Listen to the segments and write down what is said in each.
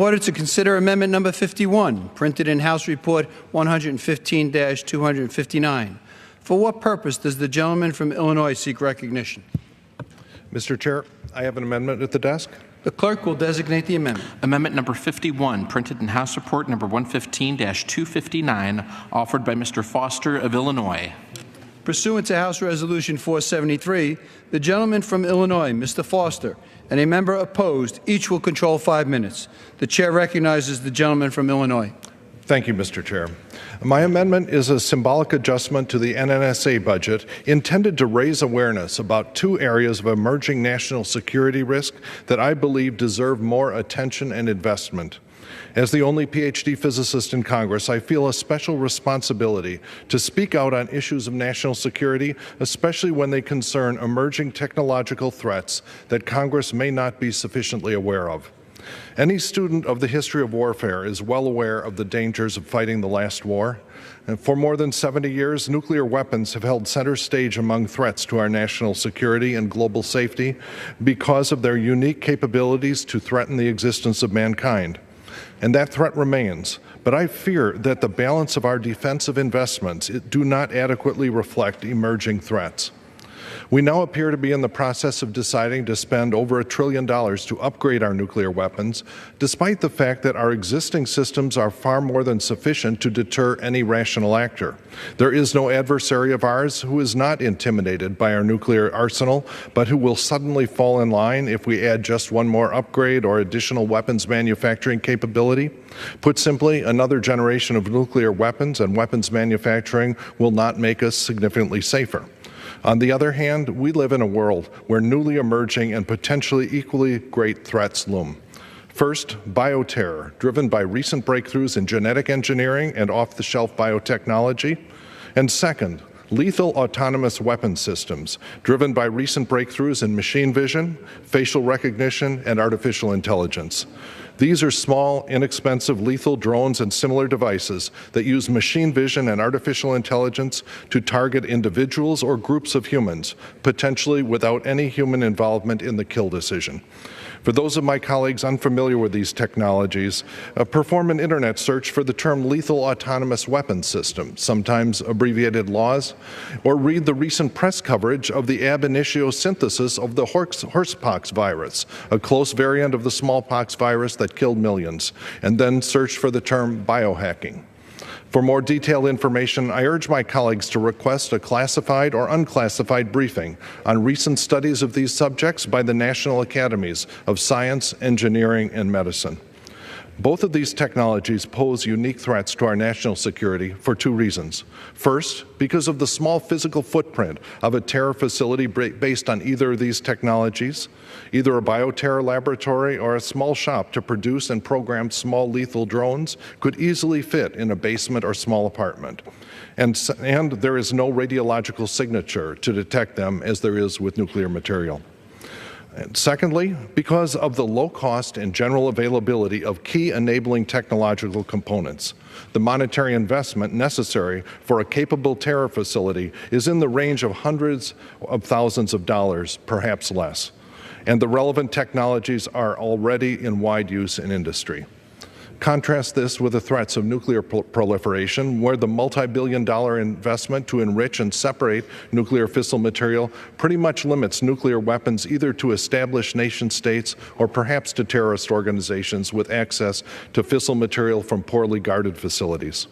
order to consider Amendment Number 51, printed in House Report 115-259. For what purpose does the gentleman from Illinois seek recognition? Mr. Chair, I have an amendment at the desk. The clerk will designate the amendment. Amendment number 51, printed in House Report number 115-259, offered by Mr. Foster of Illinois. Pursuant to House Resolution 473, the gentleman from Illinois, Mr. Foster, and a member opposed, each will control 5 minutes. The chair recognizes the gentleman from Illinois. Thank you, Mr. Chair. My amendment is a symbolic adjustment to the NNSA budget intended to raise awareness about 2 areas of emerging national security risk that I believe deserve more attention and investment. As the only PhD physicist in Congress, I feel a special responsibility to speak out on issues of national security, especially when they concern emerging technological threats that Congress may not be sufficiently aware of. Any student of the history of warfare is well aware of the dangers of fighting the last war. And for more than 70 years, nuclear weapons have held center stage among threats to our national security and global safety because of their unique capabilities to threaten the existence of mankind. And that threat remains. But I fear that the balance of our defensive investments do not adequately reflect emerging threats. We now appear to be in the process of deciding to spend over $1 trillion to upgrade our nuclear weapons, despite the fact that our existing systems are far more than sufficient to deter any rational actor. There is no adversary of ours who is not intimidated by our nuclear arsenal, but who will suddenly fall in line if we add just one more upgrade or additional weapons manufacturing capability. Put simply, another generation of nuclear weapons and weapons manufacturing will not make us significantly safer. On the other hand, we live in a world where newly emerging and potentially equally great threats loom. First, bioterror, driven by recent breakthroughs in genetic engineering and off-the-shelf biotechnology. And second, lethal autonomous weapon systems, driven by recent breakthroughs in machine vision, facial recognition, and artificial intelligence. These are small, inexpensive, lethal drones and similar devices that use machine vision and artificial intelligence to target individuals or groups of humans, potentially without any human involvement in the kill decision. For those of my colleagues unfamiliar with these technologies, perform an internet search for the term lethal autonomous weapons system, sometimes abbreviated LAWS, or read the recent press coverage of the ab initio synthesis of the horsepox virus, a close variant of the smallpox virus that killed millions, and then search for the term biohacking. For more detailed information, I urge my colleagues to request a classified or unclassified briefing on recent studies of these subjects by the National Academies of Science, Engineering, and Medicine. Both of these technologies pose unique threats to our national security for 2 reasons. First, because of the small physical footprint of a terror facility based on either of these technologies, either a bioterror laboratory or a small shop to produce and program small lethal drones could easily fit in a basement or small apartment. And there is no radiological signature to detect them as there is with nuclear material. And secondly, because of the low cost and general availability of key enabling technological components. The monetary investment necessary for a capable terror facility is in the range of hundreds of thousands of dollars, perhaps less. And the relevant technologies are already in wide use in industry. Contrast this with the threats of nuclear proliferation, where the multi-billion-dollar investment to enrich and separate nuclear fissile material pretty much limits nuclear weapons either to established nation-states or perhaps to terrorist organizations with access to fissile material from poorly guarded facilities.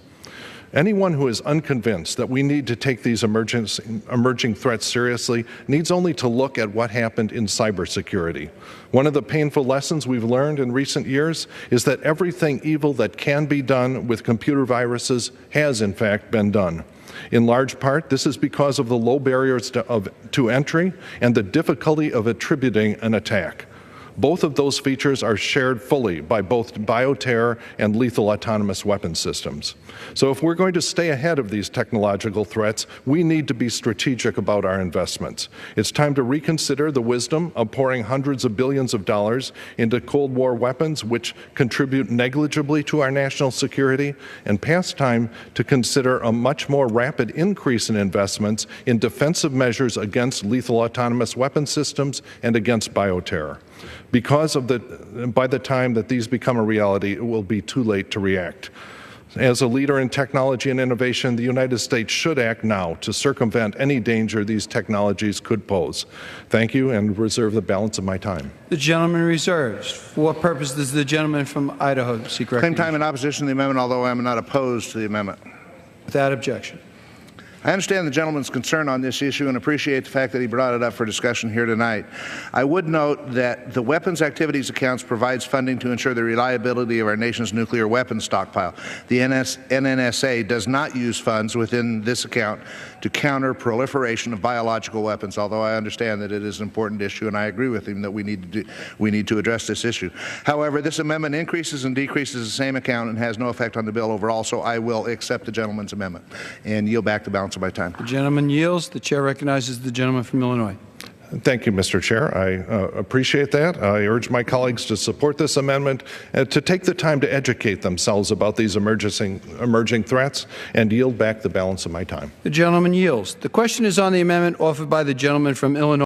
Anyone who is unconvinced that we need to take these emerging threats seriously needs only to look at what happened in cybersecurity. One of the painful lessons we've learned in recent years is that everything evil that can be done with computer viruses has, in fact, been done. In large part, this is because of the low barriers to entry and the difficulty of attributing an attack. Both of those features are shared fully by both bioterror and lethal autonomous weapon systems. So if we're going to stay ahead of these technological threats, we need to be strategic about our investments. It's time to reconsider the wisdom of pouring hundreds of billions of dollars into Cold War weapons which contribute negligibly to our national security, and past time to consider a much more rapid increase in investments in defensive measures against lethal autonomous weapon systems and against bioterror. By the time that these become a reality, it will be too late to react. As a leader in technology and innovation, the United States should act now to circumvent any danger these technologies could pose. Thank you, and reserve the balance of my time. The gentleman reserves. For what purpose does the gentleman from Idaho seek recognition? Claim time in opposition to the amendment, although I am not opposed to the amendment. Without objection. I understand the gentleman's concern on this issue and appreciate the fact that he brought it up for discussion here tonight. I would note that the Weapons Activities Accounts provides funding to ensure the reliability of our nation's nuclear weapons stockpile. The NNSA does not use funds within this account to counter proliferation of biological weapons, although I understand that it is an important issue, and I agree with him that we need to address this issue. However, this amendment increases and decreases the same account and has no effect on the bill overall, so I will accept the gentleman's amendment and yield back the balance of my time. The gentleman yields. The chair recognizes the gentleman from Illinois. Thank you, Mr. Chair. I appreciate that. I urge my colleagues to support this amendment, to take the time to educate themselves about these emerging threats, and yield back the balance of my time. The gentleman yields. The question is on the amendment offered by the gentleman from Illinois.